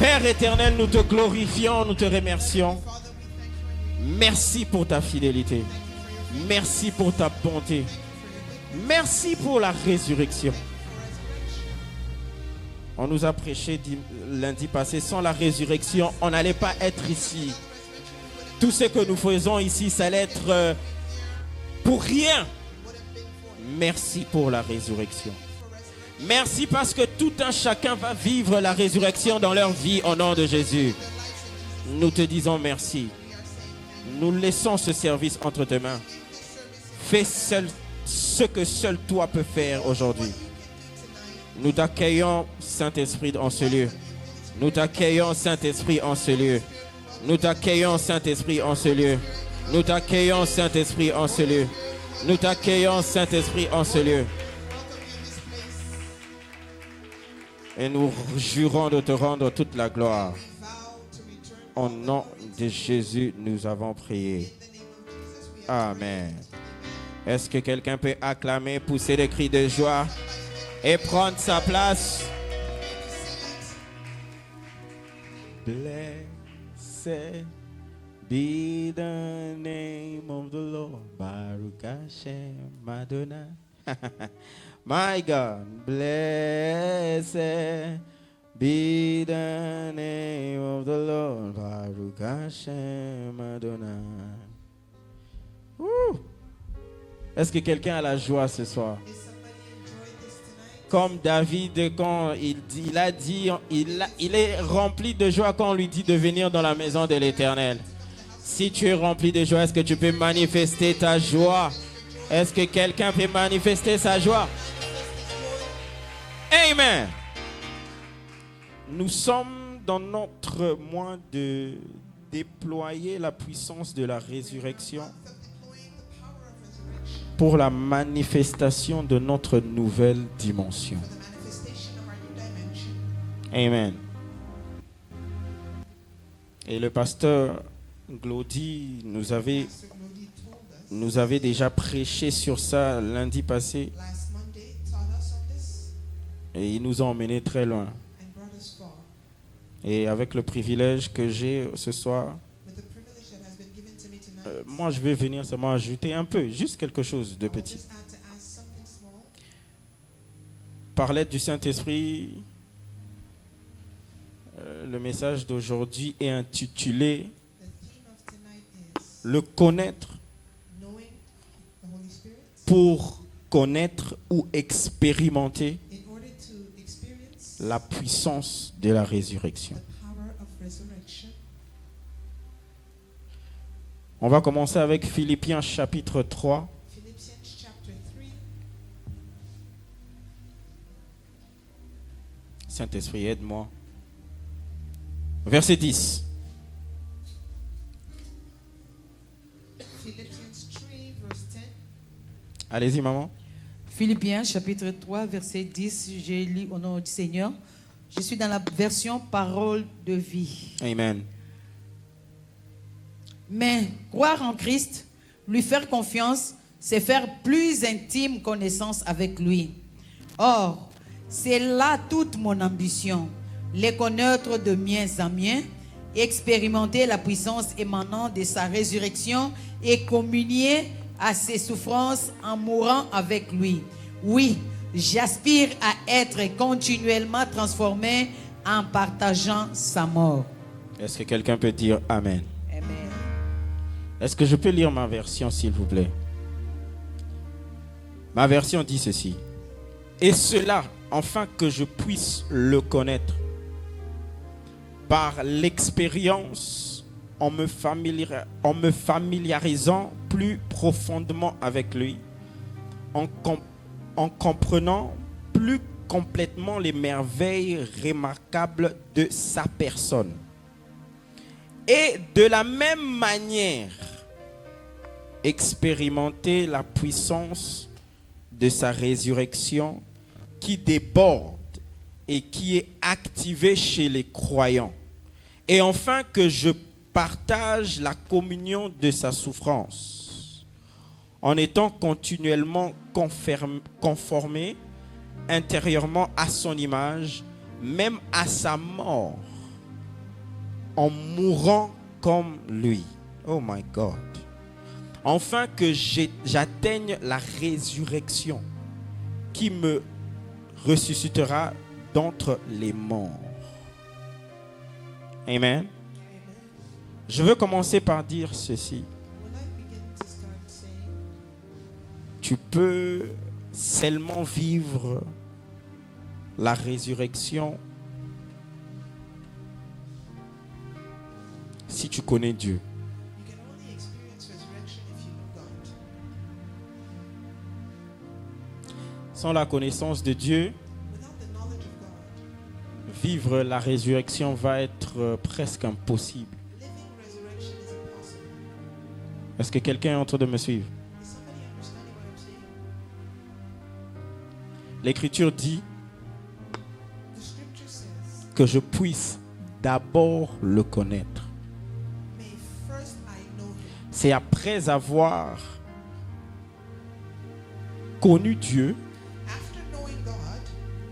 Père éternel, nous te glorifions, nous te remercions. Merci pour ta fidélité. Merci pour ta bonté. Merci pour la résurrection. On nous a prêché lundi passé, sans la résurrection, on n'allait pas être ici. Tout ce que nous faisons ici, ça allait être pour rien. Merci pour la résurrection. Merci parce que tout un chacun va vivre la résurrection dans leur vie au nom de Jésus. Nous te disons merci. Nous laissons ce service entre tes mains. Fais seul ce que seul toi peux faire aujourd'hui. Nous t'accueillons, Saint-Esprit, en ce lieu. Nous t'accueillons, Saint-Esprit, en ce lieu. Nous t'accueillons, Saint-Esprit, en ce lieu. Nous t'accueillons, Saint-Esprit, en ce lieu. Nous t'accueillons, Saint-Esprit, en ce lieu. Et nous jurons de te rendre toute la gloire. Au nom de Jésus, nous avons prié. Amen. Est-ce que quelqu'un peut acclamer, pousser des cris de joie et prendre sa place? Blessed be the name of the Lord. Baruch Hashem Adonai. My God, blessed be the name of the Lord. Baruch Hashem Adonai. Est-ce que quelqu'un a la joie ce soir? Comme David, quand il est rempli de joie quand on lui dit de venir dans la maison de l'Éternel. Si tu es rempli de joie, est-ce que tu peux manifester ta joie? Est-ce que quelqu'un peut manifester sa joie? Amen. Nous sommes dans notre mois de déployer la puissance de la résurrection pour la manifestation de notre nouvelle dimension. Amen. Et le pasteur Glody nous avait déjà prêché sur ça lundi passé. Et il nous a emmenés très loin. Et avec le privilège que j'ai ce soir, moi je vais venir seulement ajouter un peu, juste quelque chose de petit. Par l'aide du Saint-Esprit, le message d'aujourd'hui est intitulé « Le connaître pour connaître ou expérimenter la puissance de la résurrection. » On va commencer avec Philippiens chapitre 3. Saint-Esprit, aide-moi. Verset 10. Allez-y, maman. Philippiens chapitre 3, verset 10. Je lis au nom du Seigneur. Je suis dans la version parole de vie. Amen. Mais croire en Christ, lui faire confiance, c'est faire plus intime connaissance avec lui. Or, c'est là toute mon ambition, les connaître de mieux en mieux, expérimenter la puissance émanant de sa résurrection et communier à ses souffrances en mourant avec lui. Oui, j'aspire à être continuellement transformé en partageant sa mort. Est-ce que quelqu'un peut dire Amen? Amen. Est-ce que je peux lire ma version, s'il vous plaît? Ma version dit ceci. Et cela, afin que je puisse le connaître par l'expérience, en me familiarisant plus profondément avec lui, en comprenant plus complètement les merveilles remarquables de sa personne. Et de la même manière, expérimenter la puissance de sa résurrection qui déborde et qui est activée chez les croyants. Et enfin que je partage la communion de sa souffrance en étant continuellement conformé intérieurement à son image, même à sa mort, en mourant comme lui. Oh my God. Afin que j'atteigne la résurrection qui me ressuscitera d'entre les morts. Amen. Je veux commencer par dire ceci. Tu peux seulement vivre la résurrection si tu connais Dieu. Sans la connaissance de Dieu, vivre la résurrection va être presque impossible. Est-ce que quelqu'un est en train de me suivre? L'Écriture dit que je puisse d'abord le connaître. C'est après avoir connu Dieu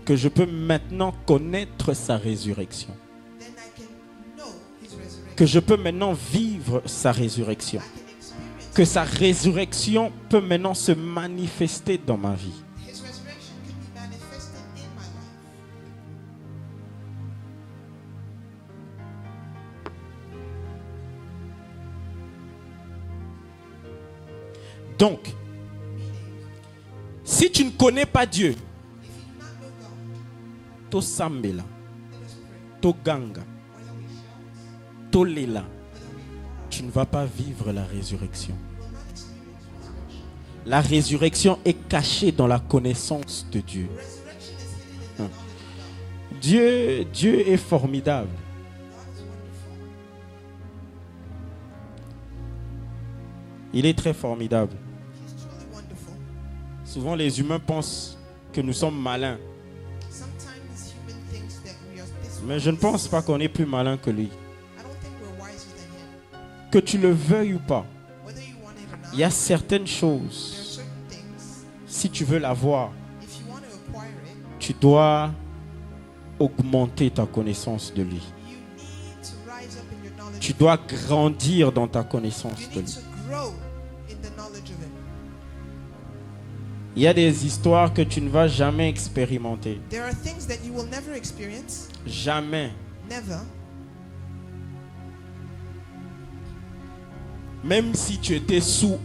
que je peux maintenant connaître sa résurrection. Que je peux maintenant vivre sa résurrection. Que sa résurrection peut maintenant se manifester dans ma vie. Donc, si tu ne connais pas Dieu, to sambela, to ganga, to lela, tu ne vas pas vivre la résurrection. La résurrection est cachée dans la connaissance de Dieu. Dieu est formidable. Il est très formidable. Souvent les humains pensent que nous sommes malins. Mais je ne pense pas qu'on est plus malin que lui. Que tu le veuilles ou pas, il y a certaines choses, si tu veux l'avoir, tu dois augmenter ta connaissance de lui. Tu dois grandir dans ta connaissance de lui. Il y a des histoires que tu ne vas jamais expérimenter. Jamais. Même si tu étais sous.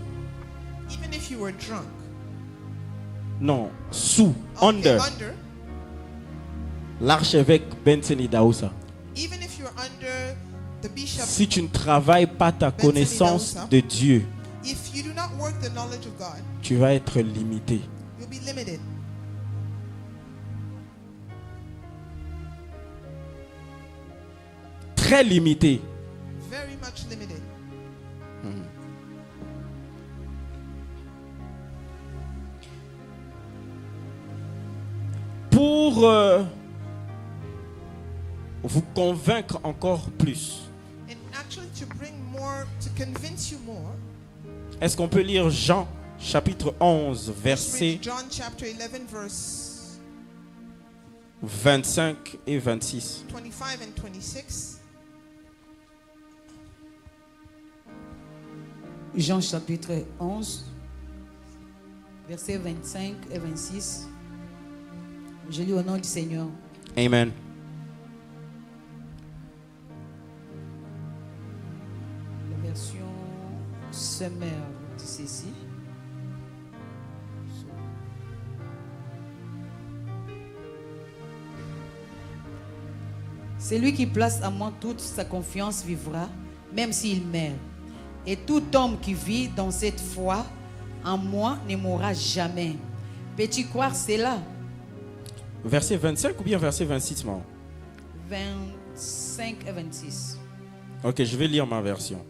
Non, sous, under. L'archevêque Benson Daousa. Si tu ne travailles pas ta connaissance de Dieu, tu vas être limité. Très limité. Pour vous convaincre encore plus, est-ce qu'on peut lire Jean chapitre 11 verset 25 et 26. Jean chapitre 11 verset 25 et 26. Je lis au nom du Seigneur. Amen. La version Semeur dit ceci. Celui qui place à moi toute sa confiance vivra, même s'il meurt. Et tout homme qui vit dans cette foi en moi ne mourra jamais. Peux-tu croire cela? Verset 25 ou bien verset 26, maman? 25 et 26. Ok, je vais lire ma version.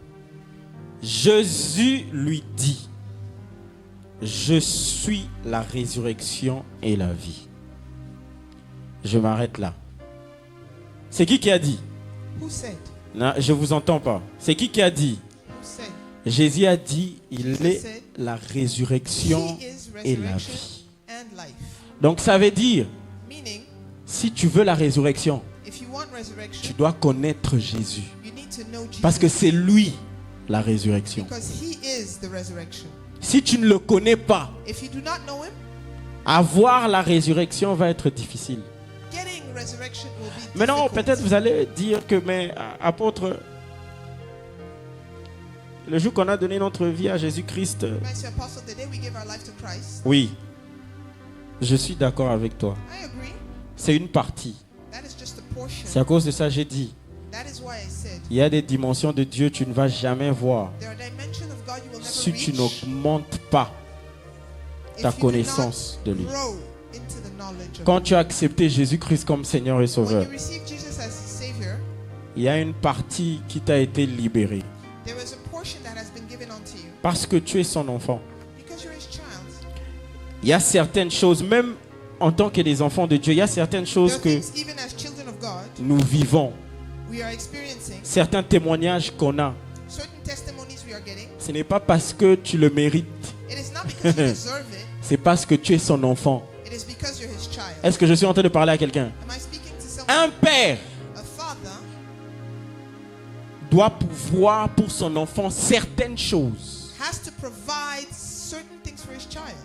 Jésus lui dit: je suis la résurrection et la vie. Je m'arrête là. C'est qui a dit? Non, je ne vous entends pas. C'est qui a dit? Jésus a dit, il est la résurrection et la vie. Donc ça veut dire, si tu veux la résurrection, tu dois connaître Jésus. to know Jesus. Parce que c'est lui la résurrection. Because he is the resurrection. Si tu ne le connais pas, If you do not know him, avoir la résurrection va être difficile. getting resurrection will be Maintenant, difficult. peut-être vous allez dire que, mais apôtre, le jour qu'on a donné notre vie à Jésus-Christ, Might say, Apostle, the day we give our life to Christ, oui, je suis d'accord avec toi. I agree. C'est une partie. That is just a portion. C'est à cause de ça que j'ai dit, That is why I said, il y a des dimensions de Dieu que tu ne vas jamais voir there are dimensions of God you will never si tu reach n'augmentes pas if ta you do connaissance not de lui. grow into the knowledge of Quand him. tu as accepté Jésus-Christ comme Seigneur et When Sauveur, you receive Jesus as Savior, il y a une partie qui t'a été libérée there is a portion that has been given unto you parce que tu es son enfant. because you're His child. Il y a certaines choses, même en tant que des enfants de Dieu, il y a certaines There choses are que things, even as children of God, nous vivons, we are experiencing. certains témoignages qu'on a. Certain testimonies we are getting. Ce n'est pas parce que tu le mérites, It is not because you deserve it. c'est parce que tu es son enfant. It is because you're His child. Est-ce que je suis en train de parler à quelqu'un? Am I speaking to someone? Un père A father doit pouvoir pour son enfant certaines choses. has to provide certain things for his child.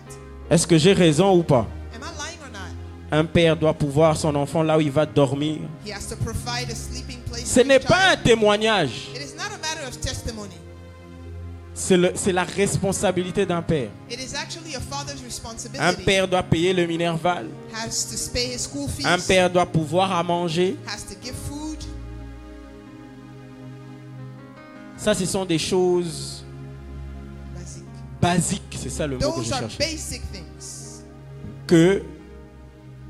Est-ce que j'ai raison ou pas? Am I lying or not? Un père doit pouvoir son enfant là où il va dormir. He has to provide a sleeping place Ce for n'est his pas un child. témoignage, It is not a matter of testimony. c'est la responsabilité d'un père. It is actually a father's Un responsibility. père doit payer le Minerval. Has to pay his school fees. Un père doit pouvoir à manger. Has to give food. Ça, ce sont des choses Basic. basiques, c'est ça le mot que Those je are cherche, basic things que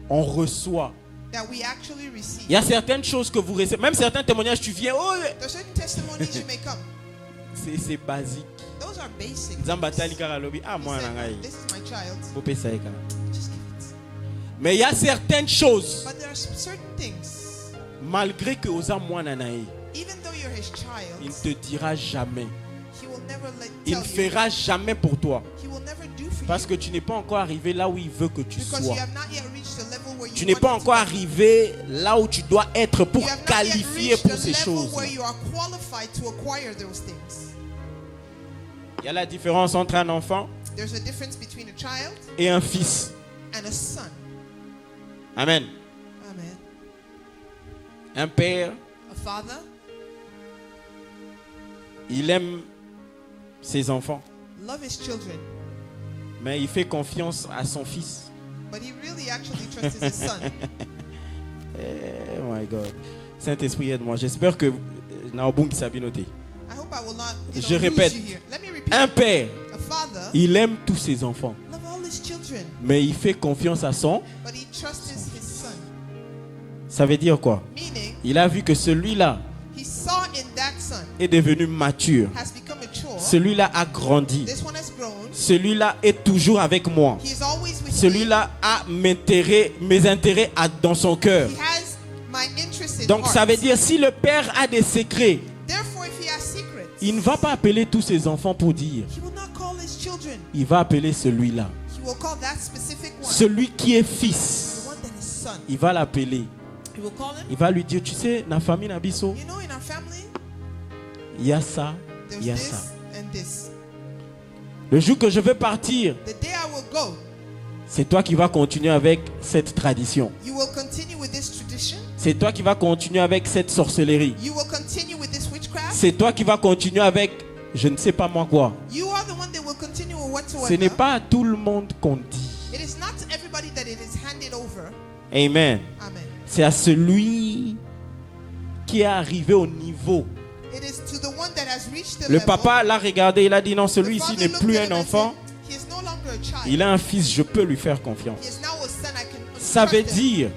on reçoit. that we actually receive. Il y a certaines choses que vous recevez, même certains témoignages, tu viens, oh, There are certain testimonies you may come. c'est basique. Those are basic. Nzamba things. tali kaka lobi, ah He moi said, nangai, this is my child. bopesa ye kaka. Just give it. Mais il y a certaines choses, But there are certain things, malgré que osa mwana na ye, even though you're his il ne child, te dira jamais, he will never il ne tell you. fera jamais pour toi, He will never do for parce you que tu n'es pas encore arrivé là où il veut que tu because you sois. have not yet reached the level where Tu you n'es want pas it to encore be. arrivé là où tu dois être pour You have not yet qualifier reached pour the ces level choses. where you are qualified to acquire those things. Il y a la différence entre un enfant There's a difference between a child et un fils. and a son. Amen. Amen. Un père, A father, il aime ses enfants, love his children, mais il fait confiance à son fils. but he really actually trusts his son. Oh my God. Saint-Esprit, aide-moi. J'espère que Naobung Sabi noté. I hope I will not Je lose répète. you here. Let me repeat. Un père, A father il aime tous ses enfants, love all his children, mais il fait confiance à son. but he trusts his son. Ça veut dire quoi? Meaning, Il a vu que celui-là he saw in that son est devenu mature. has become mature. Celui-là a grandi. This one has grown. Celui-là est toujours avec moi. He is always with me. Celui-là a mes intérêts dans son cœur. He has my interest in Donc ça heart. veut dire si le père a des secrets, Therefore, if he has secrets, il ne va pas appeler tous ses enfants pour dire. he will not call his children. Il va appeler celui-là. He will call that specific one. Celui qui est The fils, one that is son. il va l'appeler. He will call him. Il va lui dire, tu sais, la famille Nabiso, You know, in our family, il y a ça, there's il y a this ça. and this. Le jour que je vais partir, The day I will go, c'est toi qui vas continuer avec cette tradition. you will continue with this tradition. C'est toi qui vas continuer avec cette sorcellerie. You will continue with this witchcraft. C'est toi qui vas continuer avec je ne sais pas moi quoi. You are the one that will continue with whatsoever. Ce n'est pas à tout le monde qu'on dit. It is not to everybody that it is handed over. Amen. Amen. C'est à celui qui est arrivé au niveau. It is to the one that has reached the Le level. papa l'a regardé, il a dit non, The celui-ci father n'est looked plus at un him and enfant, said, he is no longer a child. il a un fils, je peux lui faire confiance. He is now a son. I can Ça veut trust him. dire,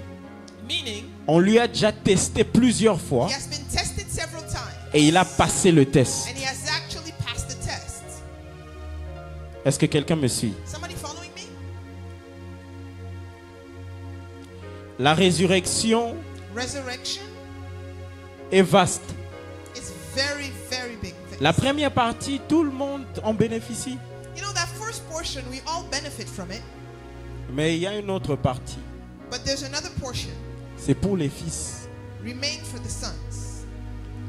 Meaning, on lui a déjà testé plusieurs fois he has been tested several times. et il a passé le test. And he has actually passed the test. Est-ce que quelqu'un me suit? Somebody following me? La résurrection Resurrection est vaste. is very, very big thing. La première partie, tout le monde en bénéficie. You know, that first portion, we all benefit from it. Mais il y a une autre partie. But there's another portion C'est pour les fils. remained for the sons.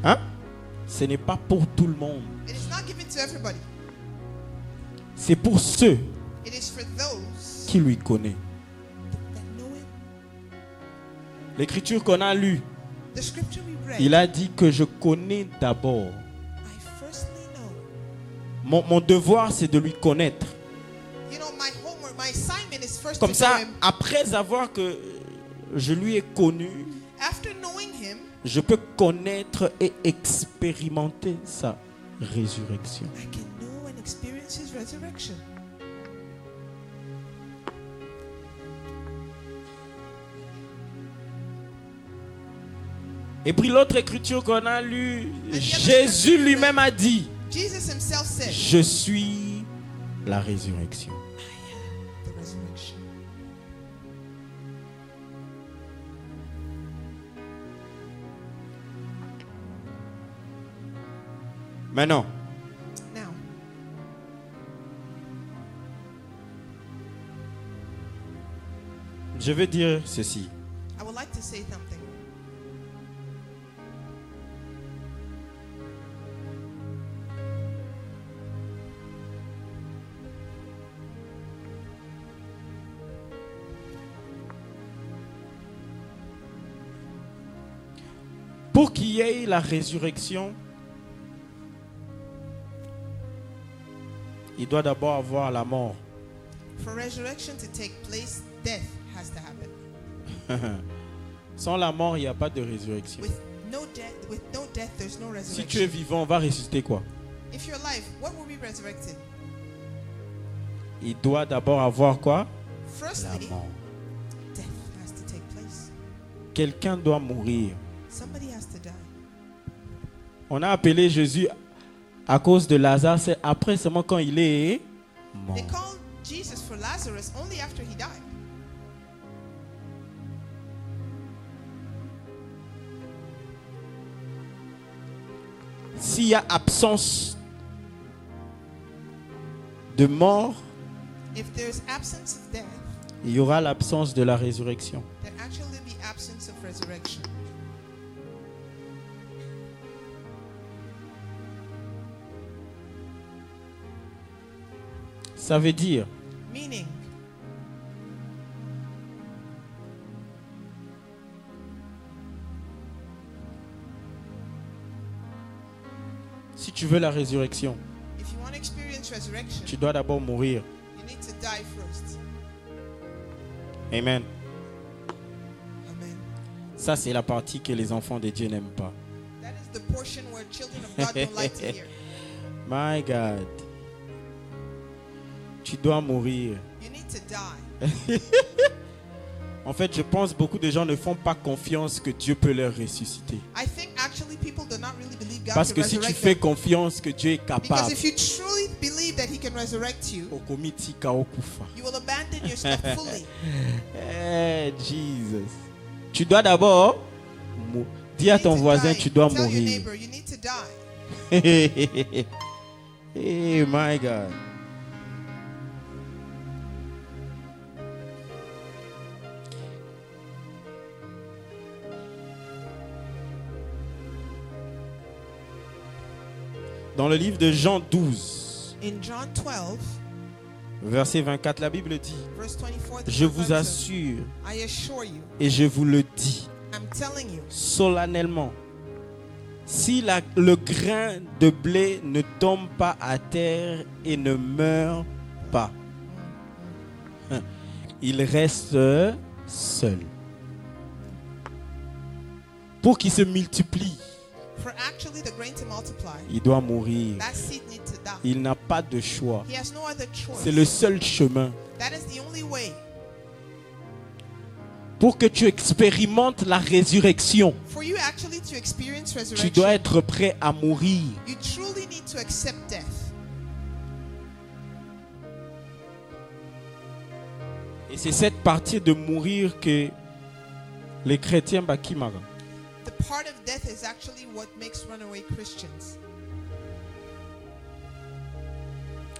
Hein? ce n'est pas pour tout le monde. It is not given to everybody. C'est pour ceux It is for those qui lui connaissent. that know him. L'écriture qu'on a lue, The scripture we read, il a dit que je connais d'abord. I firstly know. Mon devoir, c'est de lui connaître. You know, my homework, my assignment is first Comme to ça, know him. après avoir que je lui ai connu, After knowing him, je peux connaître et expérimenter sa résurrection. I can know and experience his resurrection. Et puis l'autre écriture qu'on a lue, Jésus lui-même a dit, Jesus himself said, je suis la résurrection. the resurrection. Maintenant, Now, je veux dire ceci. I would like to say something. Pour qu'il y ait la résurrection, il doit d'abord avoir la mort. For resurrection to take place, death has to happen. Sans la mort, il n'y a pas de résurrection. With no death, there's no Si tu es resurrection. vivant, on va ressusciter quoi? If you're alive, what will be resurrected? Il doit d'abord avoir quoi? La Firstly, mort. death has to take place. Quelqu'un doit mourir. Somebody has to die. On a appelé Jésus à cause de Lazare, c'est après seulement quand il est mort. They called Jesus for Lazarus only after he died. S'il y a absence de mort, If there's absence of death, il y aura l'absence de la résurrection. there actually be absence of resurrection. Ça veut dire, Meaning, si tu veux la résurrection, if you want to experience resurrection, tu dois d'abord mourir. you need to die first. Amen. Amen. Ça, c'est la partie que les enfants de Dieu n'aiment pas. That is the portion where children of God don't like to hear. My God. Tu dois mourir. You need to die. En fait, je pense que beaucoup de gens ne font pas confiance que Dieu peut leur ressusciter. I think actually people do not really believe God Parce can que si tu resurrect fais them. confiance que Dieu est Because capable, if you truly believe that he can resurrect you, okomitika okufa. you will abandon yourself fully. Eh, Jesus. Tu dois d'abord dis à You ton need to voisin, die. tu dois Tell your mourir. neighbor, you need to die. Hey, my God. Dans le livre de Jean 12, In John 12, verset 24, la Bible dit, verse 24, the je word vous God says, assure I assure you, et je vous le dis I'm telling you, solennellement, si le grain de blé ne tombe pas à terre et ne meurt pas, il reste seul. Pour qu'il se multiplie, for actually the grain to multiply, il doit mourir. that seed needs to die. Il n'a pas de choix. He has no other choice. C'est le seul chemin. That is the only way. Pour que tu expérimentes la résurrection, For you actually to experience tu resurrection, dois être prêt à mourir. you truly need to accept death. Et c'est cette partie de mourir que les chrétiens bakimaga. The part of death is actually what makes runaway Christians.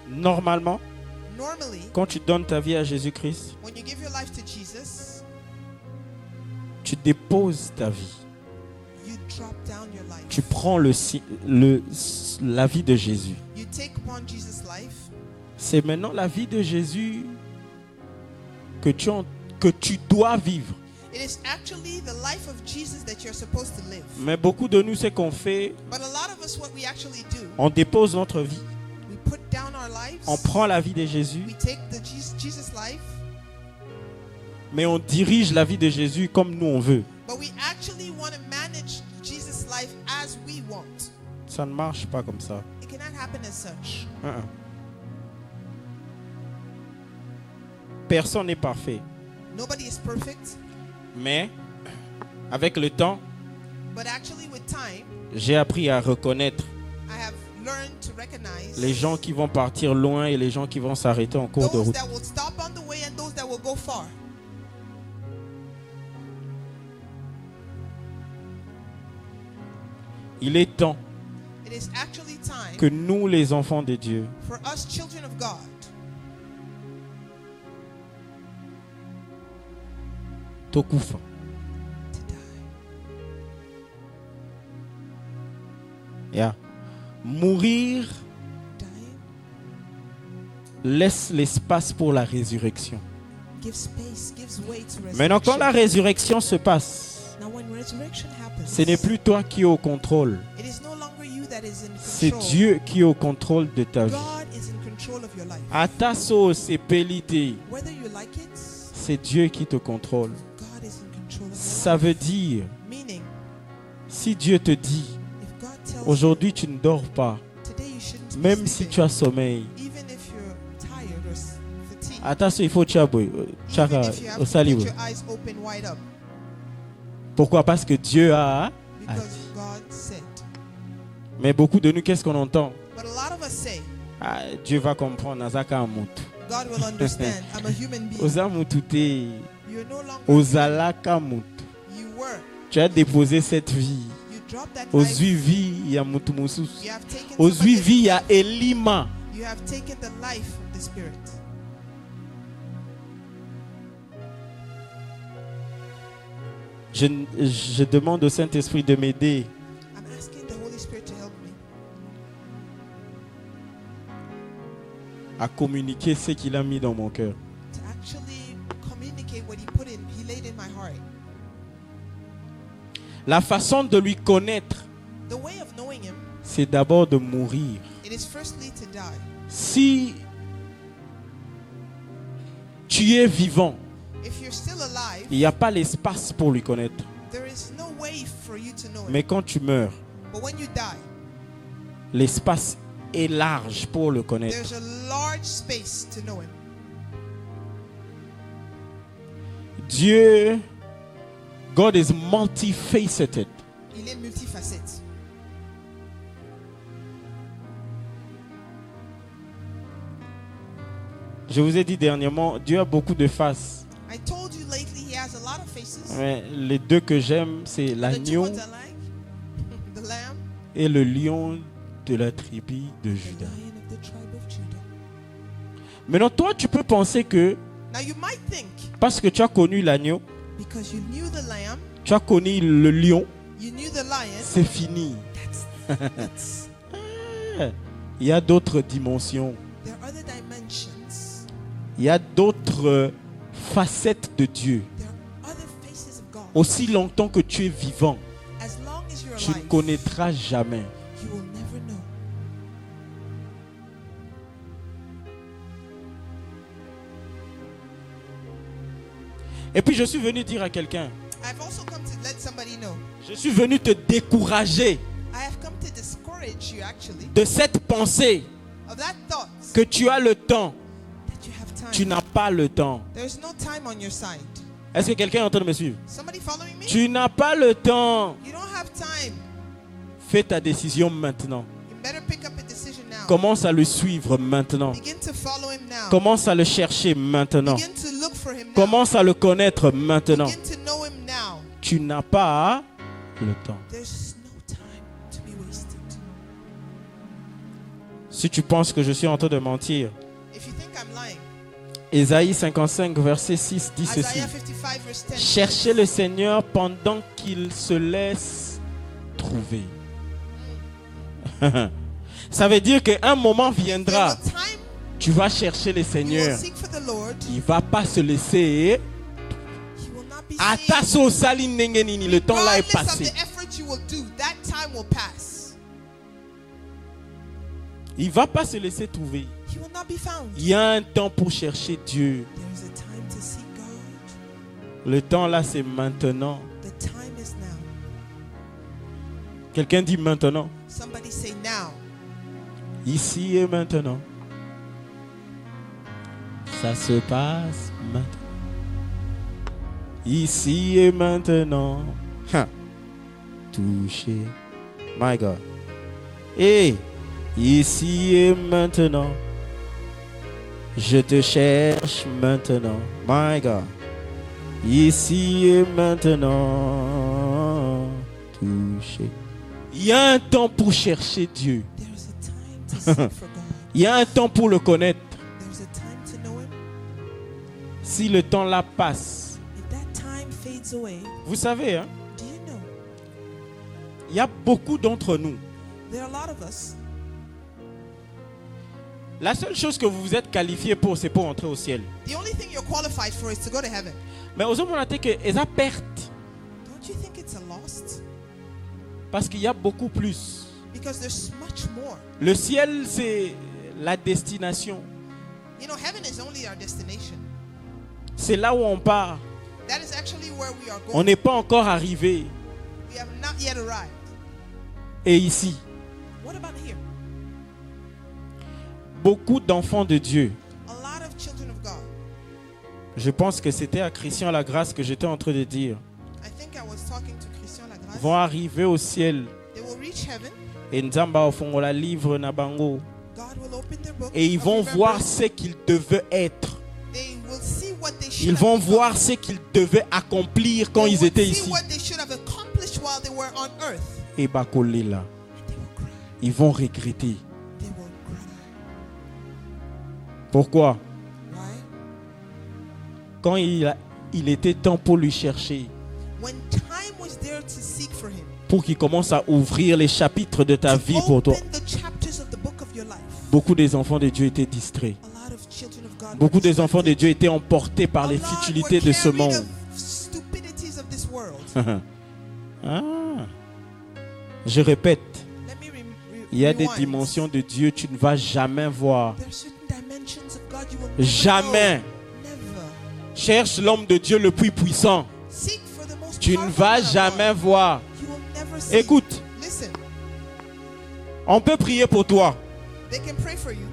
Normalement, Normally, quand tu donnes ta vie à Jésus-Christ, when you give your life to Jesus, tu déposes ta vie. you drop down your life. Tu prends la vie de Jésus. You take upon Jesus' life. C'est maintenant la vie de Jésus que tu dois vivre. It is actually the life of Jesus that you're supposed to live. Mais beaucoup de nous, ce qu'on fait, But a lot of us, what we actually do, on dépose notre vie, we put down our lives. on prend la vie de Jésus, We take the Jesus life, mais on dirige la vie de Jésus comme nous on veut. but we actually want to manage Jesus' life as we want. Ça ne marche pas comme ça. It cannot happen as such. Personne n'est parfait. Nobody is perfect, Mais avec le temps, but actually with time, j'ai appris à reconnaître I have learned to recognize les gens qui vont partir loin et les gens qui vont s'arrêter en cours de those route. that will stop on the way and those that will go far. Il est temps It is actually time que nous, les enfants de Dieu, for us children of God Tokufa, to die. yeah, mourir Dying laisse l'espace pour la résurrection. gives space, gives way to Maintenant, quand la resurrection. résurrection se passe, Now when resurrection happens, ce n'est plus toi qui es au contrôle. it is no longer you that is in C'est control. Dieu qui est au contrôle de ta vie. God is in control of your life. À ta sauce et pellité, Whether you like it, c'est Dieu qui te contrôle. God is in control of your Ça veut dire, life. Meaning, si Dieu te dit, if God tells aujourd'hui tu ne dors pas, you today you shouldn't be même si sleeping, tu as sommeil, even if you're tired or fatigued, attention, il faut tchaboy, even if you have to put salibo. your eyes open wide up, Pourquoi? Parce que Dieu a because dit. God said. Mais beaucoup de nous, qu'est-ce qu'on entend? But a lot of us say, Ah, Dieu va comprendre. Nazaka amutu. God will understand. I'm a human being. Oza mutute, You're no longer ozalaka mutu. you were. Tu as déposé cette vie. You dropped that life. Ozui vie ya mutu mususu. You have taken Ozui somebody's vie ya life. elima. You have taken the life of the Spirit. Je demande au Saint-Esprit de m'aider I'm asking the Holy Spirit to help me à communiquer ce qu'il a mis dans mon cœur. to actually communicate what He laid in my heart. La façon de lui connaître, The way of knowing Him, c'est d'abord de mourir. it is firstly to die. Si tu es vivant, If you're still alive, il n'y a pas l'espace pour lui connaître. there is no way for you to know Him. Mais quand tu meurs, But when you die, l'espace est large pour le connaître. there's a large space to know Him. Dieu, God is multifaceted. Il est multifacette. Je vous ai dit dernièrement, Dieu a beaucoup de faces. I told you lately He has a lot of faces. Mais les deux que j'aime, c'est The two l'agneau ones I like, the lamb, et le lion de la tribu de the Juda. lion of the tribe of Judah. Maintenant, toi, tu peux penser que Now you might think, parce que tu as connu l'agneau, because you knew the lamb, tu as connu le lion, you knew the lion, c'est fini. that's Il y a d'autres dimensions. there are other dimensions. Il y a d'autres facettes de Dieu. There are other faces of God. Aussi longtemps que tu es vivant, As long as you're tu ne alive, connaîtras jamais. you will never know. Et puis je suis venu dire à quelqu'un, I've also come to let somebody know. je suis venu te décourager I have come to discourage you actually de cette pensée of that thought que tu as le temps. that you have time. Tu n'as pas le temps. There's no time on your side. Est-ce que quelqu'un est en train de me suivre? Somebody following me? Tu n'as pas le temps. You don't have time. Fais ta décision maintenant. You better pick up a decision now. Commence à le suivre maintenant. Begin to follow Him now. Commence à le chercher maintenant. Begin to look for Him now. Commence à le connaître maintenant. Begin to know Him now. Tu n'as pas le temps. There's no time to be wasted. Si tu penses que je suis en train de mentir, If you think I'm lying, Ésaïe 55, verset 6 dit ceci. Isaiah 55 verse 10 Cherchez le Seigneur pendant qu'il se laisse trouver. Ça veut dire qu'un moment There viendra, will time tu vas chercher le you will Seigneur. seek for the Lord. Il ne va pas se laisser. He will not be Ata seen. so sali ndenge nini, le temps là est Regardless of passé. the effort you will do, that time will pass. Il ne va pas se laisser trouver. He will not be found. Il y a un temps pour chercher Dieu. There is a time to seek God. Le temps là, c'est maintenant. The time is now. Quelqu'un dit maintenant. Somebody say now. Ici et maintenant. Ça se passe maintenant. Ici et maintenant. Ha. Touché. My God. Et ici et maintenant. Je te cherche maintenant. My God. Ici et maintenant. Touché. Il y a un temps pour chercher Dieu. There is a time to seek for God. Il y a un temps pour le connaître. There's a time to know Him. Si le temps là passe, If that time fades away, vous savez, hein, do you know? il y a beaucoup d'entre nous. There are a lot of us. La seule chose que vous vous êtes qualifié pour, c'est pour entrer au ciel. The only thing you're qualified for is to go to heaven. Mais aux hommes, on a dit que esa perte, Don't you think it's a lost? parce qu'il y a beaucoup plus. Because there's much more. Le ciel, c'est la destination. You know, heaven is only our destination. C'est là où on part. That is actually where we are On going. n'est pas encore arrivé. We have not yet arrived. Et ici, What about here? beaucoup d'enfants de Dieu, A lot of children of God. je pense que c'était à Christian Lagrasse que j'étais en train de dire, I think I was talking to Christian Lagrasse. vont arriver au ciel. They will reach heaven. Et Nzamba ofongola livre na bango. God will open their book. Et ils of vont voir remembrance. ce qu'ils devaient être. They will see what they should Ils have vont become. voir ce qu'ils devaient accomplir quand They ils will étaient see ici. what they should have accomplished while they were on earth. Et Bakolela, And they will cry. ils vont regretter. They will cry. Pourquoi? Why? Quand il était temps pour lui chercher, When time was there to seek for Him. pour qu'il commence à ouvrir les chapitres de ta To vie pour toi, open the chapters of the book of your life. beaucoup des enfants de Dieu étaient distraits. A lot of children of God Beaucoup were des enfants de distracted. Dieu étaient emportés par A les lot futilités were de ce carried monde. of stupidities of this world. Ah. Je répète, Let me il y a des rewind. dimensions de Dieu que tu ne vas jamais voir. There are certain dimensions of God you will never Jamais. know. Never. Cherche l'homme de Dieu le plus puissant. Seek for the most Tu ne powerful vas man of jamais God. voir. You will never see. Écoute, Listen, on peut prier pour toi. they can pray for you.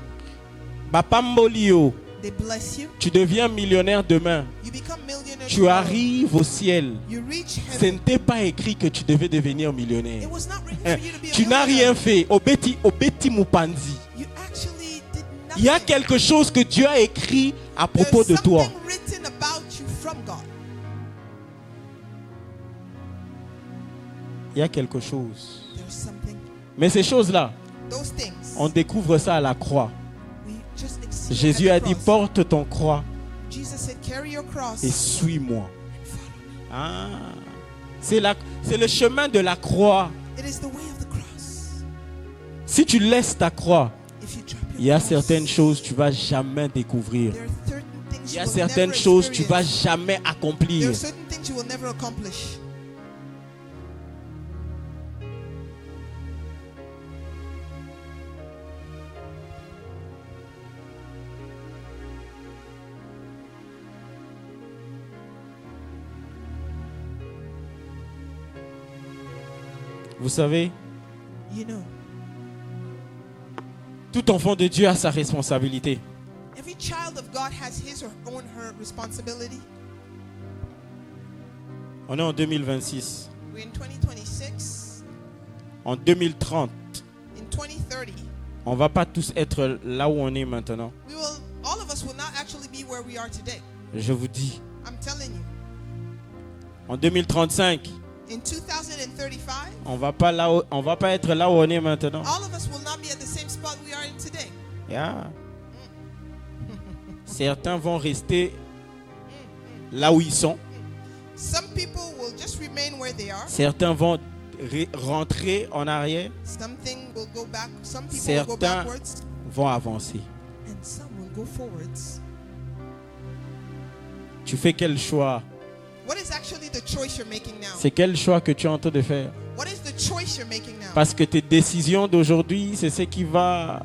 Bapambolio, They bless you. tu deviens millionnaire demain. You become millionaire. Tu tomorrow. arrives au ciel. You reach Ce heaven. n'était pas écrit que tu devais devenir millionnaire. It was not written for you to be a Tu n'as millionaire. rien fait. Obeti Mupanzi. You actually did nothing. Il y a quelque chose que Dieu a écrit à propos de There's toi. something written about you from God. Il y a quelque chose. There's something. Mais ces choses-là, Those things. on découvre ça à la croix. We just exceed Jésus at a the dit, cross. porte ton croix Jesus said, carry your cross et suis-moi. Ah, c'est le chemin de la croix. It is the way of the cross. Si tu laisses ta croix, If you drop your il y a cross, certaines choses que tu vas jamais découvrir. there are certain things Il y you a will certaines never choses que tu vas experience. jamais There accomplir. are certain things you will never accomplish. Vous savez, You know, tout enfant de Dieu a sa responsabilité. every child of God has his or her responsibility. On est en 2026. We're in 2026. En 2030, In 2030, on va pas tous être là où on est maintenant. all of us will not actually be where we are today. Je vous dis, I'm telling you. en 2035, In 2035, on va pas être là où on est maintenant. all of us will not be at the same spot we are in today. Yeah. Certains vont rester là où ils sont. Some people will just remain where they are. Certains vont rentrer en arrière, Something will go back. Some people will go certains backwards, vont avancer. and some will go forwards. Tu fais quel choix? What is actually the choice you're making now? C'est quel choix que tu es en train de faire? What is the choice you're making now? Parce que tes décisions d'aujourd'hui, c'est ce qui va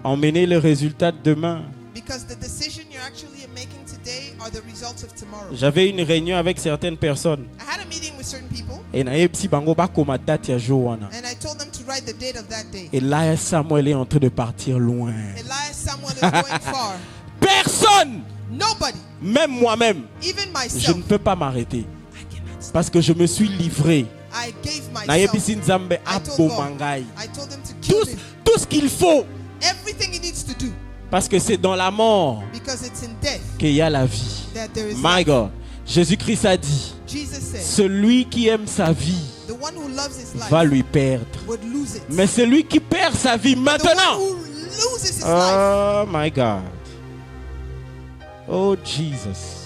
emmener le résultat de demain. Because the decision you're actually making today are the results of tomorrow. J'avais une réunion avec certaines personnes. I had a meeting with certain people, Et na yebisi bango bakoma date ya jour wana. and I told them to write the date of that day. Et là, Samuel est en train de partir loin. Elias Samuel is going far. Personne, Nobody, même moi-même, even je myself, ne peux pas m'arrêter. I cannot stop. Parce que je me suis livré. I gave Na myself. yebisi nzambe I told God. abomangai. I told him to kill me. Tout ce qu'il faut. Everything he needs to do, Parce que c'est dans la mort because it's in death qu'il y a la vie. that there is My life. God. Jésus-Christ a dit, Jesus said, celui qui aime sa vie the one who loves his life va lui perdre. would lose it. Mais celui qui perd sa vie The one maintenant. who loses his life. Oh my God. Oh Jesus.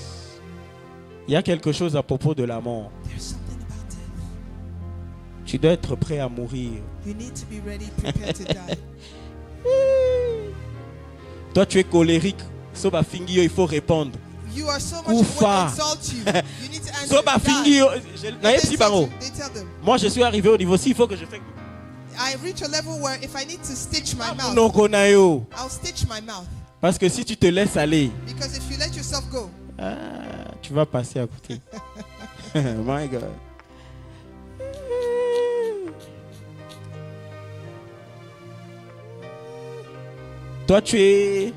Il y a quelque chose à propos de la mort. There's something about death. Tu dois être prêt à mourir. You need to be ready, prepared to die. Toi, tu es colérique. Soba fingio, il faut répondre. You are so much Kufa. when they insult you. You need to answer. Soba Die. fingio. If Na they yebisi insult bango. you, they tell them. Moi, je suis arrivé au niveau ci, il faut que je fasse. I reach a level where if I need to stitch my mouth, Noko na yo. I'll stitch my mouth. Parce que si tu te laisses aller, Because if you let yourself go, tu vas passer à côté. My God. Toi, tu es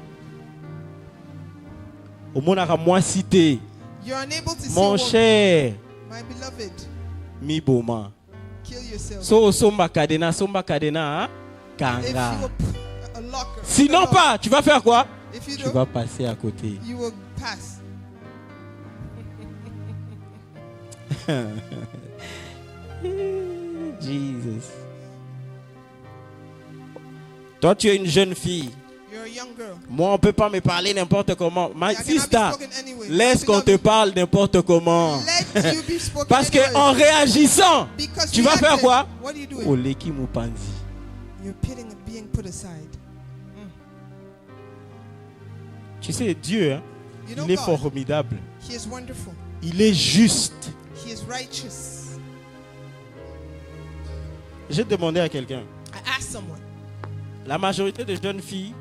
au monara moi cité. you're unable to see Mon one. cher, My beloved, mi boma. kill yourself. So somba kadena, hein? If Kanga. you will a locker, Sinon a lock, pas, tu vas faire quoi? if you Tu do, vas passer à côté. you will pass. Jesus. Toi, tu es une jeune fille. You're a young girl. Moi, on ne peut pas me parler n'importe comment. My I cannot be sister, spoken anyway. laisse My qu'on te beloved, parle n'importe comment. let you be spoken Parce anyway. qu'en réagissant, Because tu vas faire reacted, quoi? What are you doing? Oleki Mupanzi. You're being put aside. Tu sais, Dieu, hein, You know il est God, formidable. He is wonderful. Il est juste. He is righteous. J'ai demandé à quelqu'un. I asked someone. La majorité des jeunes filles,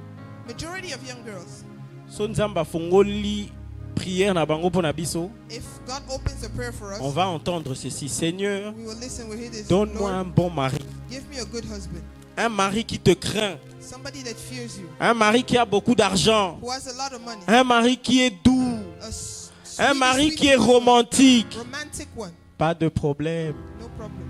Majority of young girls, son nzamba fongoli prière na bango pona biso. if God opens a prayer for us, On va entendre ceci. Seigneur, we will listen. We'll hear this. donne-moi un Lord, bon mari. give me a good husband. Un mari qui te craint. Somebody that fears you, Un mari qui a beaucoup d'argent. who has a lot of money. Un mari qui est doux. A Un sweet, mari sweet qui est romantique. romantic one. Pas de problème. No problem.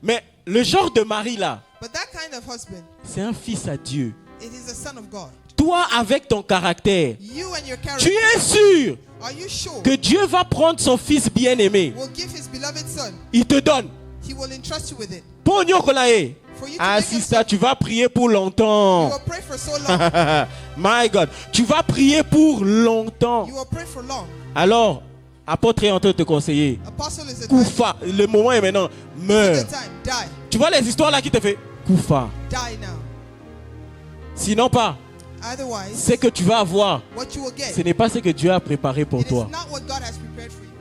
Mais le genre de mari là, But that kind of husband, c'est un fils à Dieu. it is a son of God. Toi, avec ton caractère, You and your tu character, es sûr are you sure que Dieu va prendre son fils bien-aimé. will give his beloved son? Il te donne. He will entrust you with it. Pogno kolae. For you to Ah, make si him ça, son. tu vas prier pour You longtemps. will pray for so long. My God. Tu vas prier pour longtemps. You will pray for long. Alors, apôtre est en train de te conseiller. Apostle is advising. Koufa. Le moment est maintenant. Meurs. The time. Die. Tu vois les histoires là qui te fait Koufa. Die now. Sinon pas. Otherwise, Ce que tu vas avoir, what you will ce get, n'est pas ce que Dieu a préparé pour it is toi. not what God has prepared for you.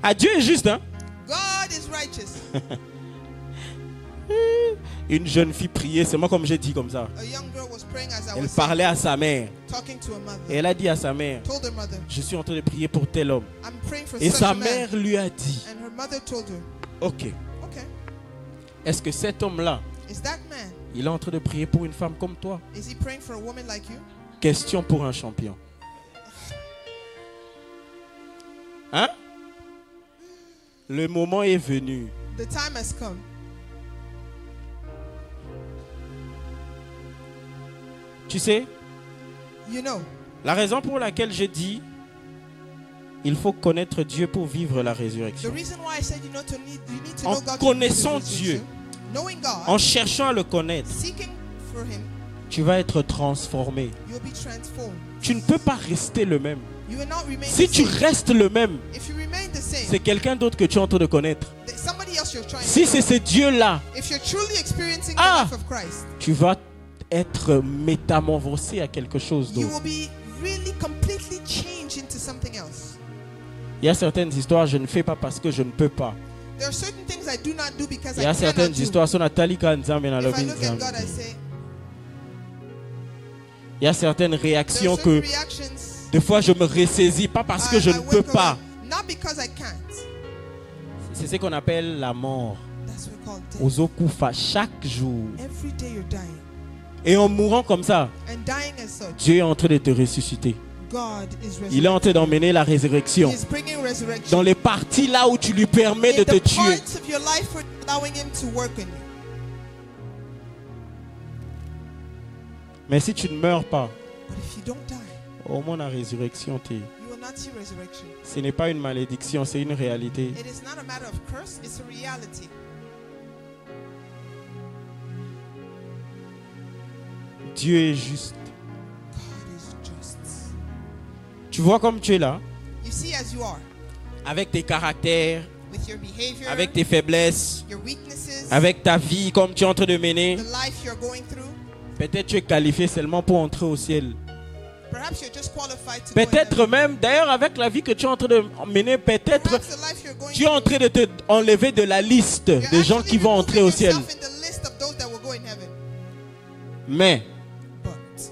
Ah, Dieu est juste, hein? God is righteous. Une jeune fille priait, c'est moi comme j'ai dit comme ça. A young girl was praying as I Elle was parlait à sa mère. talking to her mother. Et elle a dit à sa mère, Told her mother, je suis en train de prier pour tel homme. I'm praying for Et such sa a man. mère lui a dit, And her mother told her, ok, okay, est-ce que cet homme-là, is that man, il est en train de prier pour une femme comme toi? is he praying for a woman like you? Question pour un champion. Hein? Le moment est venu. The time has come. Tu sais, You know, la raison pour laquelle je dis, il faut connaître Dieu pour vivre la the résurrection. reason why I said you need to En know God. connaissant to live this Dieu. resurrection, knowing God, En cherchant à le connaître, seeking for Him, Tu vas être transformé. You'll be transformed. Tu ne peux pas rester le même. You will not remain Si the tu same. restes le même, If you remain the same, c'est quelqu'un d'autre que tu es en train de connaître. somebody else you're trying Si to c'est ce Dieu-là, If you're truly experiencing Ah! the life of Christ, tu vas être métamorphosé à quelque chose you d'autre. will be really completely changed into something else. Il y a certaines histoires, je ne fais pas parce que je ne peux pas. There are certain things I do not do because Il y I a cannot certaines do. histoires, son atalika nzambe na If I lobi look at nzambe. God, I say, Il y a certaines there are réactions certain que reactions des fois je me ressaisis, pas parce que je ne I peux wake pas. up, not because I can't. C'est ce qu'on appelle la mort. That's what we call death. Ozokufa, chaque jour. Every day you're dying. Et en mourant comme ça, And dying as such, Dieu est en train de te ressusciter. God is Il est en train resurrecting. d'emmener la résurrection He is bringing resurrection. dans les parties là où tu lui permets de In te the tuer. parts of your life where you're allowing Him to work on you. Mais si tu ne meurs pas, But if you don't die, au moins la résurrection, you will not see resurrection. ce n'est pas une malédiction, c'est une réalité. It is not a matter of curse, it's a reality. Dieu est juste. God is just. Tu vois comme tu es là, You see as you are, avec tes caractères, with your behavior, avec tes faiblesses, your weaknesses, avec ta vie comme tu es en train de mener. the life you're going through. Peut-être tu es qualifié seulement pour entrer au ciel. Perhaps you're just qualified to go in Peut-être heaven. même, d'ailleurs avec la vie que tu es en train de mener, peut-être Perhaps the life you're going tu es en train de te enlever de la liste you're des gens actually qui vont entrer au removing ciel. yourself in the list of those that will go in heaven. Mais But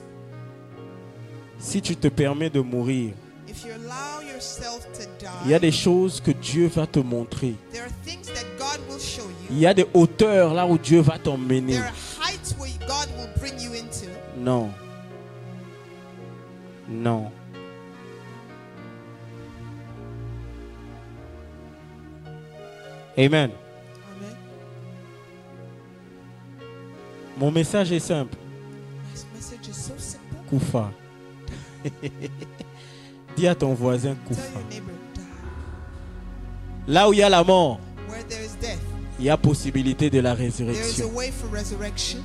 si tu te permets de mourir, if you allow yourself to il y a die, des choses que Dieu va te montrer. there are things that God will show you. Il y a des hauteurs là où Dieu va t'emmener. There are heights where God will bring you into. Non. Non. Amen. Amen. Mon message est simple. My message is so simple. Koufa. Dis à ton voisin Tell Koufa. your neighbor, die. Là où il y a la mort, Where there is death, il y a possibilité de la there is a résurrection. way for resurrection.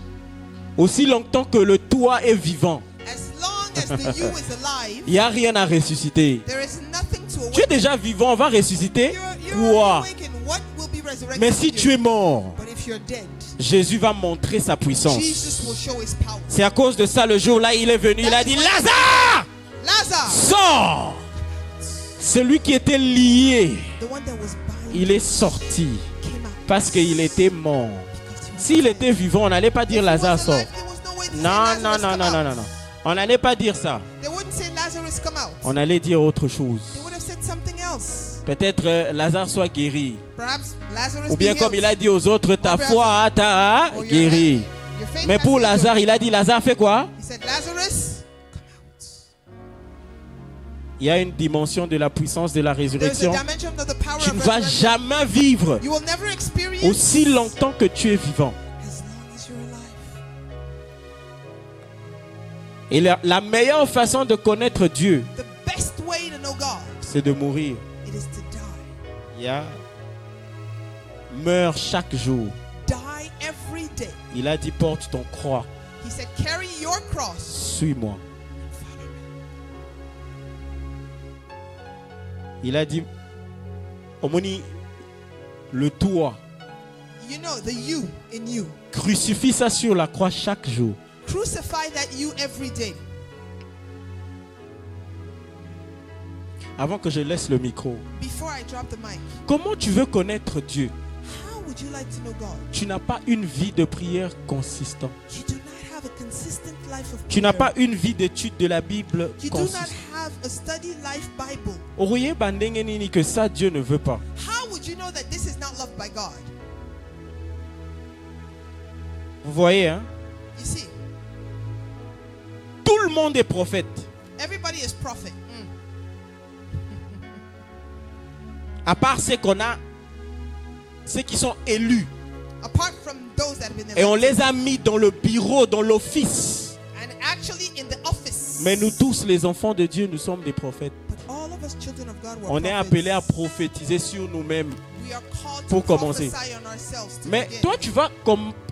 Aussi longtemps que le toi est vivant, As long as the you is alive, il n'y a rien à ressusciter. there is nothing to Tu es awaken. déjà vivant, on va ressusciter. You're Quoi? awakened. What will be resurrected? Mais si in tu you? es mort, But if you're dead, Jésus va montrer sa puissance. Jesus will show His power. C'est à cause de ça, le jour-là, il est venu, il a dit, Lazare, Lazarus, sors. Celui qui était lié, the one that was bound, il est sorti came out parce qu'il était mort. because he was S'il dead. était vivant, on n'allait pas If dire he Lazare was sort. alive, there was no way to say Non, Lazarus non, non, come non, out. non, non, non. On n'allait pas dire ça. They wouldn't say Lazarus come out. On allait dire autre They chose. would have said something else. Peut-être Lazare soit guéri. Perhaps Lazarus Ou bien be comme healed. il a dit aux autres, ta foi t'a Or your guéri. Your faith Mais has pour healed you. Lazare, il a dit, Lazare, fais quoi? He said, Lazarus, Il y a une dimension de la puissance de la there's a résurrection. dimension of the power Tu of ne vas resurrection. jamais vivre You will never experience aussi longtemps que tu es vivant. as long as you're alive. Et la meilleure façon de connaître Dieu, The best way to know God, c'est de mourir. it is to die. Il y a meurs chaque jour. Die every day. Il a dit porte ton croix, He said, carry your cross. suis-moi. Follow me. Il a dit Omoni le toi, You know, the you in you. crucifie ça sur la croix chaque jour. Crucify that you every day. Avant que je laisse le micro, Before I drop the mic, comment tu veux connaître Dieu? how would you like to know God? Tu n'as pas une vie de prière consistante. You do not have a consistent life of Tu n'as prayer. pas une vie d'étude de la Bible You do not consistante. have a study life Bible. Auriez bandenge nini que ça Dieu ne veut pas. How would you know that this is not loved by God? Vous voyez, hein? You see, Tout le monde est prophète. everybody is prophet. À part ceux qu'on a, ceux qui sont élus. Apart from those that have been Et on elected. les a mis dans le bureau, dans l'office. And actually in the office. Mais nous tous, les enfants de Dieu, nous sommes des prophètes. But all of of us, children of God, were On est prophets. appelé à prophétiser sur nous-mêmes. We are called pour to commencer. prophesy on ourselves to Mais begin. toi,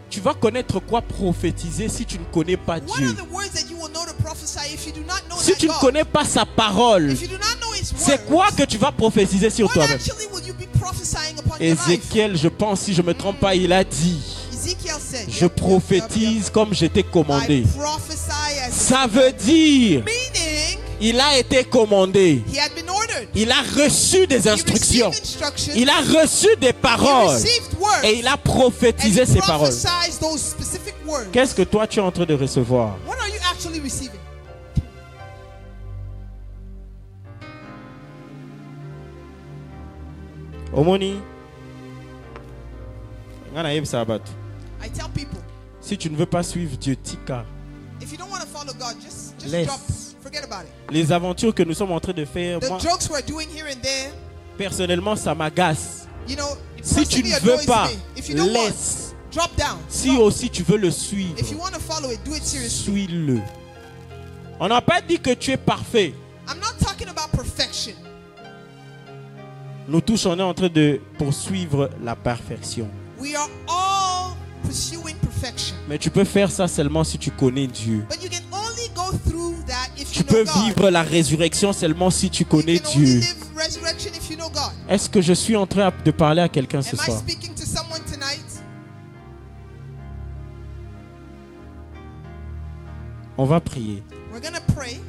tu vas connaître quoi prophétiser si tu ne connais pas What Dieu? are the words that you will know to prophesy if you do not know Si that tu ne God? connais pas sa parole, If you do not know His c'est words, quoi que tu vas prophétiser sur what toi-même? actually will you be prophesying upon your life? Ézéchiel, je pense, si je ne me trompe pas, il a dit, Ezekiel said, je prophétise comme j'étais commandé. I prophesy as Ça veut dire, meaning il a été commandé. he had been ordered. Il a reçu des He instructions. received instructions. Il a reçu des He paroles. received words. Et il a And prophétisé he ces paroles. prophesied those specific words. Qu'est-ce que toi tu es en train de recevoir? What are you actually receiving? Omoni. Ngana yeb sabat. I tell people, Si tu ne veux pas suivre Dieu, tika. if you don't want to follow God, just Less. drop. Forget about it. Les aventures que nous sommes en train de faire, The moi, jokes we're doing here and there, personnellement, ça m'agace. you know, it Si tu personally ne veux annoys pas, me. If you don't laisse. want, drop down. Si Drop. aussi tu veux le suivre, If you want to follow it, do it seriously. suis-le. On n'a pas dit que tu es parfait. I'm not talking about perfection. Nous tous, on est en train de poursuivre la perfection. We are all pursuing perfection. Mais tu peux faire ça seulement si tu connais Dieu. But you can only go through that if Tu you know peux God. vivre la résurrection seulement si tu You connais can only Dieu. live resurrection if you know God. Est-ce que je suis en train de parler à quelqu'un ce Am I soir? speaking to someone tonight? On va prier. We're going to pray.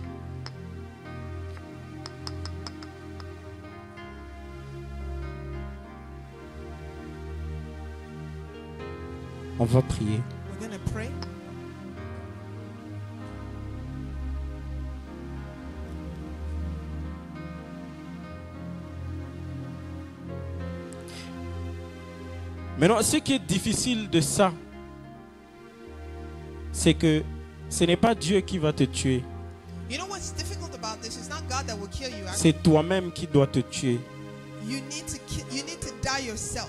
On va prier. We're going to pray. Maintenant, ce qui est difficile de ça, c'est que ce n'est pas Dieu qui va te tuer. You know what's difficult about this? It's not God that will kill you. C'est toi-même qui dois te tuer. You need to die yourself.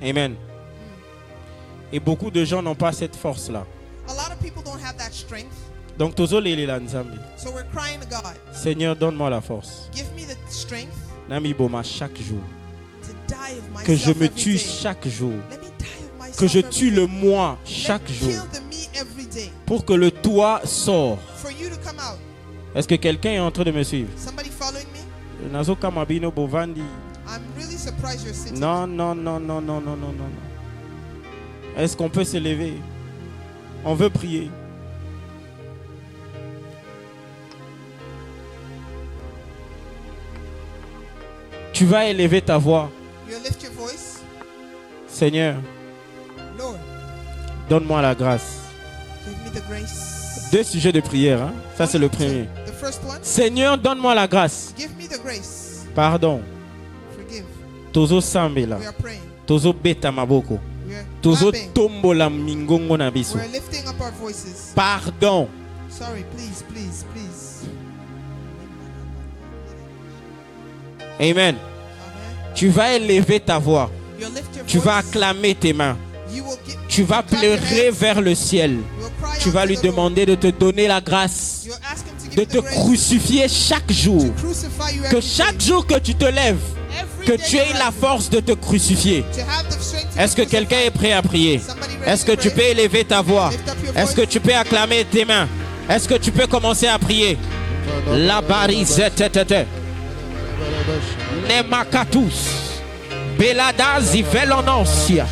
Amen. Et beaucoup de gens n'ont pas cette force-là. A lot of people don't have that strength. Donc, tozolele la nzambe. So we're crying to God, Seigneur, donne-moi la force. give me the strength Nami boma chaque jour. to die of myself Que je me every tue day. chaque jour. Let me die of myself Que je every tue day. le moi Let chaque me jour. kill the me every day. Pour que le toi sorte. For you to come out. Est-ce que quelqu'un est en train de me suivre? Somebody following me? Nazo kamabino bovandi. I'm really surprised you're sitting. Non, non, non, non, non, non, non, non. Est-ce qu'on peut se lever? On veut prier. Tu vas élever ta voix. You lift your voice. Seigneur, Lord, donne-moi la grâce. give me the grace. Deux sujets de prière. Hein? Ça, c'est le premier. The first one, Seigneur, donne-moi la grâce. give me the grace. Pardon. Forgive. Tozo sambela. We are praying. Tozo beta maboko. We are Tozo clapping. tombola mingongo na biso. We're lifting up our voices. Pardon. Sorry, please, please, please. Amen. Amen. Tu vas élever ta voix. You lift your Tu vas voice. acclamer tes mains. You will Tu vas clap your pleurer hands. vers le ciel. You will cry Tu out vas to lui the Lord. demander de te donner la grâce, You'll ask him to give de you te the grace crucifier chaque jour. to crucify you Que every chaque day. jour que tu te lèves, Every que day tu you aies la rise. force de te crucifier. To have the strength to Est-ce que be quelqu'un est crucified. prêt à prier? Somebody ready Est-ce que to tu pray? peux élever ta voix? Lift up your Est-ce que voice. tu peux acclamer tes mains? Est-ce que tu peux commencer à prier? La barizette, Nemakatus, Beladazi velonosia,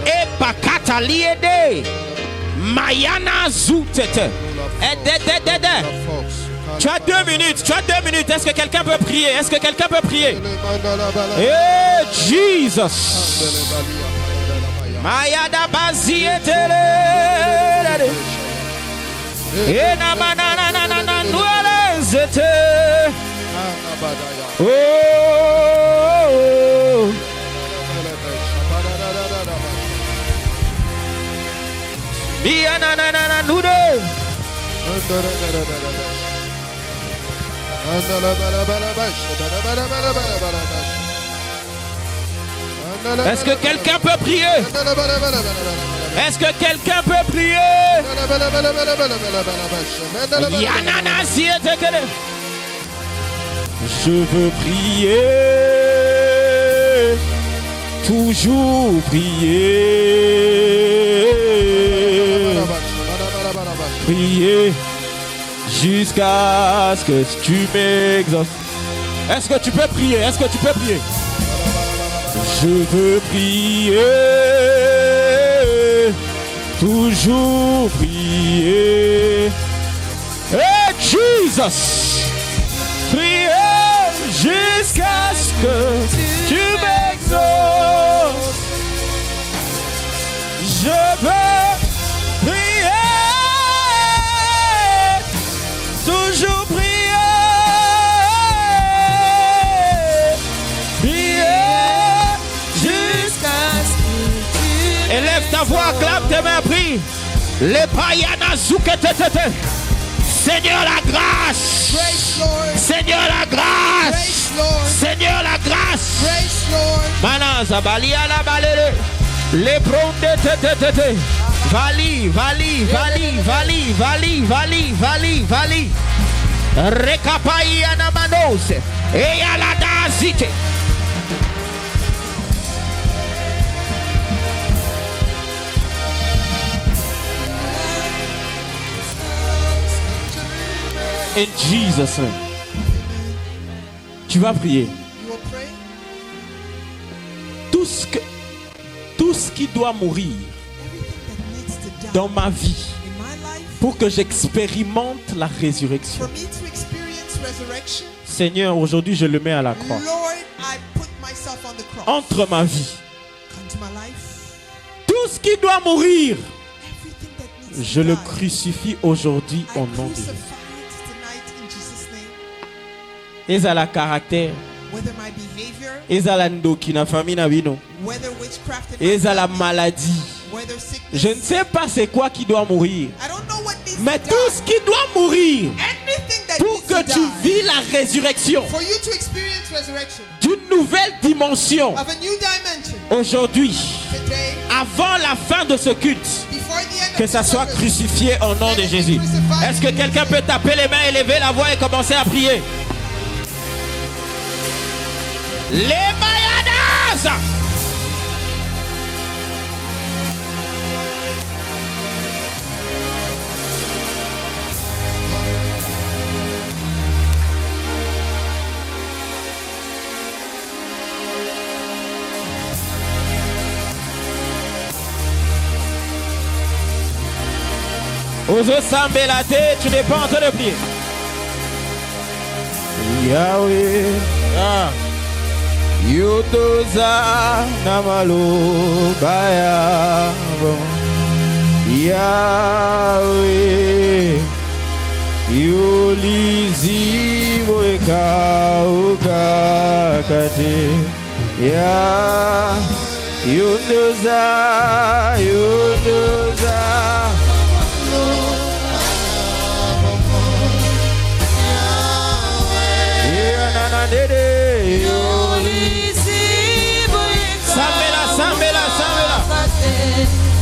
Epakata liede, Mayana zoutete. Tu as 2 minutes, tu as 2 minutes. Est-ce que quelqu'un peut prier? Est-ce que quelqu'un peut prier? Eh, Jesus. Mayada bazietele. Eh, na manana na na na nuele zete. Oh, oh, oh. Bia na na na na nude. Est-ce que quelqu'un peut prier? Est-ce que quelqu'un peut prier? Yanana ziete kele. Je veux prier, toujours prier. Prier jusqu'à ce que tu m'exauces. Est-ce que tu peux prier? Est-ce que tu peux prier? Je veux prier, toujours prier. Hey Jesus, prier jusqu'à ce que tu m'exauces. Je veux prier, toujours prier. Élève ta voix, clame tes mains, prie. Les païana zouketete. Seigneur la grâce. Grace, Lord. Seigneur la grâce. Grace, Lord. Seigneur la grâce. Grace, Lord. Manaza balia la balere. Les brondes tete. Vali, vali, vali, vali, vali, vali, vali, vali. Rekapaiana manose. Eya la dazite. In Jesus' name. Tu vas prier. You will pray. Tout ce qui doit mourir Everything that needs to die dans ma vie in my life, pour que j'expérimente la résurrection. for me to experience resurrection, Seigneur, aujourd'hui je le mets à la croix. Lord, I put myself on the cross. Entre ma vie. Come to my life. Tout ce qui doit mourir, Everything that needs je to le die, crucifie aujourd'hui I au nom de crucify Jésus. it tonight in Jesus' name. Ezala caractère, Whether my behavior, ezala ndoki na famille na bino, whether witchcraft in my ezala family, maladie. whether sickness. Je ne sais pas c'est quoi qui doit mourir, I don't know what needs mais to tout die. ce qui doit mourir Anything that pour needs que to tu die, vis la résurrection for you to experience resurrection d'une nouvelle dimension of a new dimension aujourd'hui, today, avant la fin de ce culte, before the end que of ça this soit service. crucifié au nom de Jésus. Est-ce que quelqu'un peut taper les mains, élever la voix et commencer à prier? Les Mayadas! Ose Sambelate, tu n'es pas en train de prier. Yahweh, ah. Yotoza namalo baya. Yahweh, Yulizi boeka uka kate. Ya Yotoza, Yotoza. Sambela, sambela, sambela.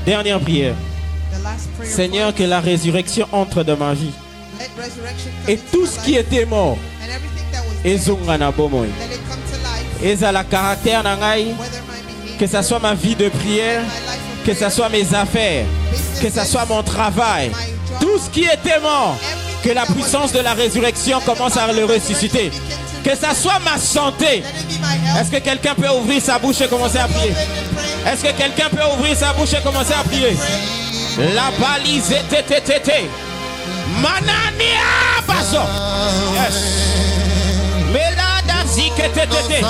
Dernière prière. The last prayer Seigneur, point. que la résurrection entre dans ma vie. Let resurrection come Et into tout my ce qui life, était mort, and everything that was dead, ezonga na bomoi. let it come to life. Ezala caractère na ngai, Whether my behavior, que ça soit ma vie de prière, my life of que ça prayer, soit mes affaires, que ça soit mon travail, tout ce qui était mort, que la puissance de la résurrection commence à le ressusciter. Que ça soit ma santé. Let it be my health. Est-ce que quelqu'un peut ouvrir sa bouche et commencer à prier? Est-ce que quelqu'un peut ouvrir sa bouche et commencer à prier? La balise tététété. Manania baso. Yes. Melada zike tétété.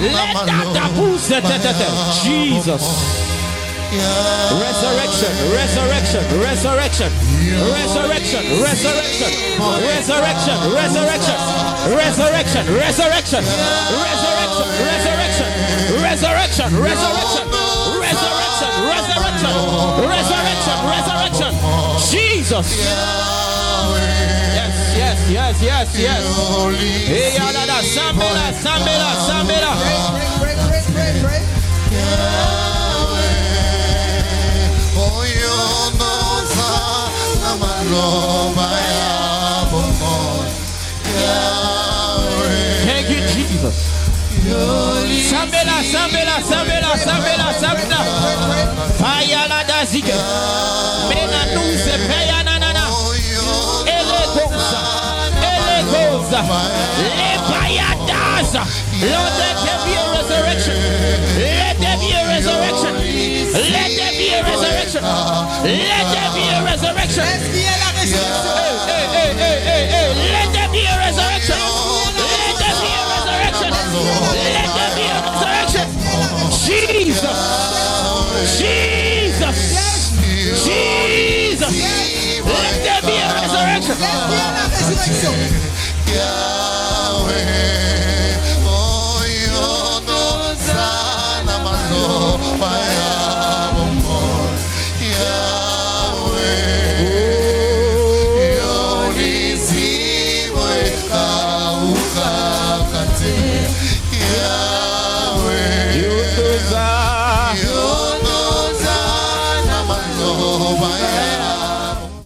Leda dabouze tétété. Jesus. Resurrection, resurrection, resurrection, resurrection, resurrection, resurrection, resurrection, resurrection, resurrection, resurrection, resurrection, resurrection, resurrection, resurrection, resurrection, resurrection, Jesus. Yes, yes, yes, yes. Hey, yada, sambela, sambela, sambela. Pray. Thank you, Jesus. Sambela, sambela, sambela, sambela, sambela. Fayala dazike. Mena nuze peya nanana. Elegoza. Elegoza. Lepayadaza. Lord, let there be a resurrection. Let there be a resurrection. Let there be a resurrection. Let there be a resurrection. Est-ce qu'il y a la résurrection? Let there be a resurrection. Let there be a resurrection. Let there be a resurrection. Jesus. Jesus. Jesus. Let there be a resurrection. Est-ce qu'il y a la résurrection?